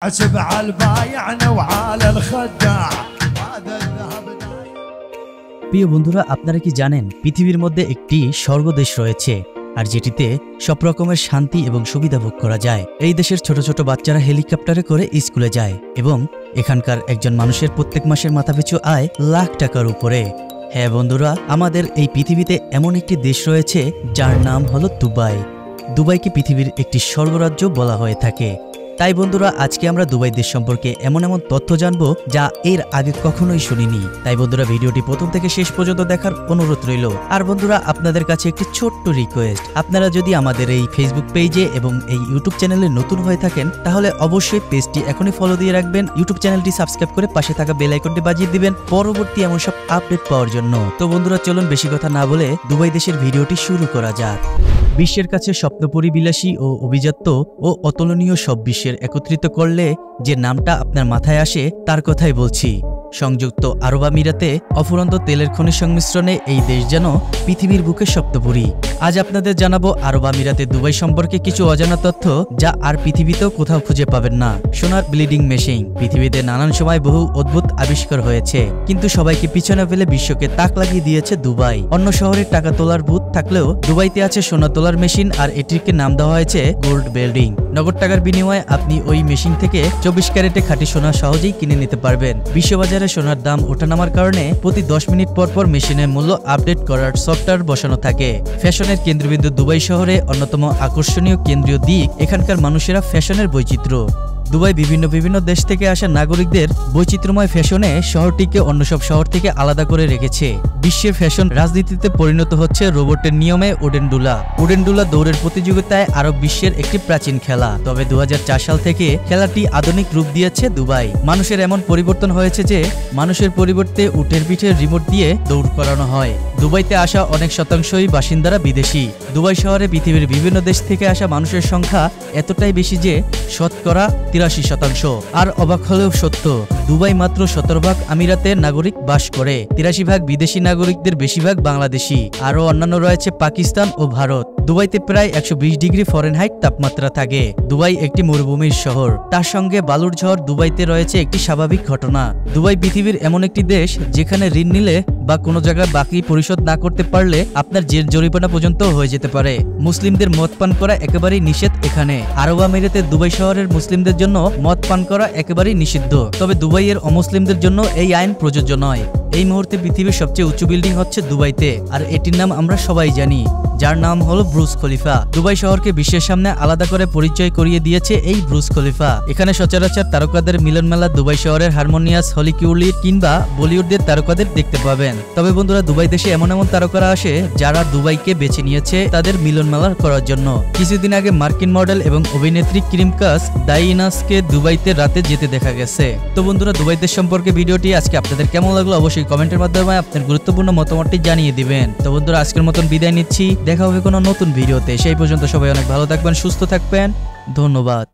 حسب على البايعنا وعلى الخداع هذا الذهب প্রিয় বন্ধুরা, আপনারা কি জানেন পৃথিবীর মধ্যে একটি স্বর্গদেশ রয়েছে আর যেটিতে সব রকমের শান্তি এবং সুবিধা ভোগ করা যায়। এই দেশের ছোট ছোট বাচ্চারা হেলিকপ্টারে করে স্কুলে যায় এবং এখানকার একজন মানুষের প্রত্যেক মাসের মাথাপিছু আয় লাখ টাকার উপরে। হ্যাঁ বন্ধুরা, আমাদের এই পৃথিবীতে এমন একটি দেশ রয়েছে যার নাম হলো দুবাই। দুবাইকে পৃথিবীর একটি স্বর্গরাজ্য বলা হয়ে থাকে। তাই বন্ধুরা, আজকে আমরা দুবাই দেশ সম্পর্কে এমন এমন তথ্য জানবো যা এর আগে কখনোই শুনিনি। তাই বন্ধুরা, ভিডিওটি প্রথম থেকে শেষ পর্যন্ত দেখার অনুরোধ রইল। আর বন্ধুরা, আপনাদের কাছে একটি ছোট্ট রিকোয়েস্ট, আপনারা যদি আমাদের এই ফেসবুক পেজে এবং এই ইউটিউব চ্যানেলে নতুন হয়ে থাকেন তাহলে অবশ্যই পেজটি এখনই ফলো দিয়ে রাখবেন, ইউটিউব চ্যানেলটি সাবস্ক্রাইব করে পাশে থাকা বেল আইকনটি বাজিয়ে দিবেন পরবর্তী এমন সব আপডেট পাওয়ার জন্য। তো বন্ধুরা, চলুন বেশি কথা না বলে দুবাই দেশের ভিডিওটি শুরু করা যাক। বিশ্বের কাছে স্বপ্নপরিবিলাসী ও অভিজাত্য ও অতুলনীয় সব বিশ্বের একত্রিত করলে যে নামটা আপনার মাথায় আসে তার কথাই বলছি। সংযুক্ত আরব আমিরাতে অফুরন্ত তেলের খনিজ সংমিশ্রণে এই দেশ যেন পৃথিবীর বুকে স্বপ্নপুরী। আজ আপনাদের জানাবো আরব আমিরাতে দুবাই সম্পর্কে কিছু অজানা তথ্য যা আর পৃথিবীতেও কোথাও খুঁজে পাবেন না। সোনার ব্লিডিং মেশিন। পৃথিবীতে নানান সময় বহু অদ্ভুত আবিষ্কার হয়েছে, কিন্তু সবাইকে পিছনে ফেলে বিশ্বকে তাক লাগিয়ে দিয়েছে দুবাই। অন্য শহরে টাকা তোলার বুথ থাকলেও দুবাইতে আছে সোনা তোলার মেশিন, আর এটিকে নাম দেওয়া হয়েছে গোল্ড বিল্ডিং। নগদ টাকার বিনিময়ে আপনি ওই মেশিন থেকে 24 ক্যারেটে খাঁটি সোনা সহজেই কিনে নিতে পারবেন। বিশ্ববাজারে সোনার দাম ওঠানামার কারণে প্রতি 10 মিনিট পর পর মেশিনের মূল্য আপডেট করার সফটওয়্যার বসানো থাকে। ফ্যাশনের কেন্দ্রবিন্দু দুবাই শহরে অন্যতম আকর্ষণীয় কেন্দ্রীয় দিক এখানকার মানুষেরা ফ্যাশনের বৈচিত্র্য। দুবাই বিভিন্ন দেশ থেকে আসা নাগরিকদের বৈচিত্র্যময় ফ্যাশনে শহরটিকে অন্য সব শহর থেকে আলাদা করে রেখেছে। বিশ্বের ফ্যাশন রাজনীতিতে পরিণত হচ্ছে রোবটের নিয়মে উডেনডুলা দৌড়ের প্রতিযোগিতায় আরব বিশ্বের একটি প্রাচীন খেলা। তবে 2004 সাল থেকে খেলাটি আধুনিক রূপ দিয়েছে দুবাই। মানুষের এমন পরিবর্তন হয়েছে যে মানুষের পরিবর্তে উটের পিঠে রিমোট দিয়ে দৌড় করানো হয়। দুবাইতে আসা অনেক শতাংশই বাসিন্দারা বিদেশি। দুবাই শহরে পৃথিবীর বিভিন্ন দেশ থেকে আসা মানুষের সংখ্যা এতটাই বেশি যে শতকরা 83%। আর অবাক হলেও সত্য, দুবাই মাত্র 17 ভাগ আমিরাতের নাগরিক বাস করে। 83 ভাগ বিদেশি নাগরিকদের বেশিরভাগ বাংলাদেশি। আরও অন্যান্য রয়েছে পাকিস্তান ও ভারত। দুবাইতে প্রায় 120 ডিগ্রি ফরেনহাইট তাপমাত্রা থাকে। দুবাই একটি মরুভূমির শহর, তার সঙ্গে বালুর ঝড় দুবাইতে রয়েছে একটি স্বাভাবিক ঘটনা। দুবাই পৃথিবীর এমন একটি দেশ যেখানে ঋণ নিলে বা কোনো জায়গায় বাকি পরিশোধ না করতে পারলে আপনার জেল জরিমানা পর্যন্ত হয়ে যেতে পারে। মুসলিমদের মদ পান করা একেবারেই নিষেধ এখানে। আরব আমিরাতে দুবাই শহরের মুসলিমদের জন্য মদ পান করা একেবারেই নিষিদ্ধ, তবে দুবাইয়ের অমুসলিমদের জন্য এই আইন প্রযোজ্য নয়। এই মুহূর্তে পৃথিবীর সবচেয়ে উঁচু বিল্ডিং হচ্ছে দুবাইতে, আর এটির নাম আমরা সবাই জানি, যার নাম হলো বুর্জ খলিফা। দুবাই শহরকে বিশ্বের সামনে আলাদা করে পরিচয় করিয়ে দিয়েছে এই বুর্জ খলিফা। এখানে সচরাচর তারকাদের মিলন মেলা দুবাই শহরের হারমোনিয়াস, হলিউড কিংবা বলিউডের তারকাদের দেখতে পাবেন। তবে বন্ধুরা, দুবাই দেশে এমন তারকারা আসে যারা দুবাইকে বেছে নিয়েছে তাদের মিলন মেলা করার জন্য। কিছুদিন আগে মার্কিন মডেল এবং অভিনেত্রী কিম দাইনাসকে দুবাইতে রাতে যেতে দেখা গেছে। তো বন্ধুরা, দুবাই দেশ সম্পর্কে ভিডিওটি আজকে আপনাদের কেমন লাগলো অবশ্যই কমেন্টের মাধ্যমে আপনার গুরুত্বপূর্ণ মতামতটি জানিয়ে দিবেন। তো বন্ধুরা, আজকের মতন বিদায় নিচ্ছি, দেখা হবে কোনো নতুন ভিডিওতে। সেই পর্যন্ত সবাই অনেক ভালো থাকবেন, সুস্থ থাকবেন, ধন্যবাদ।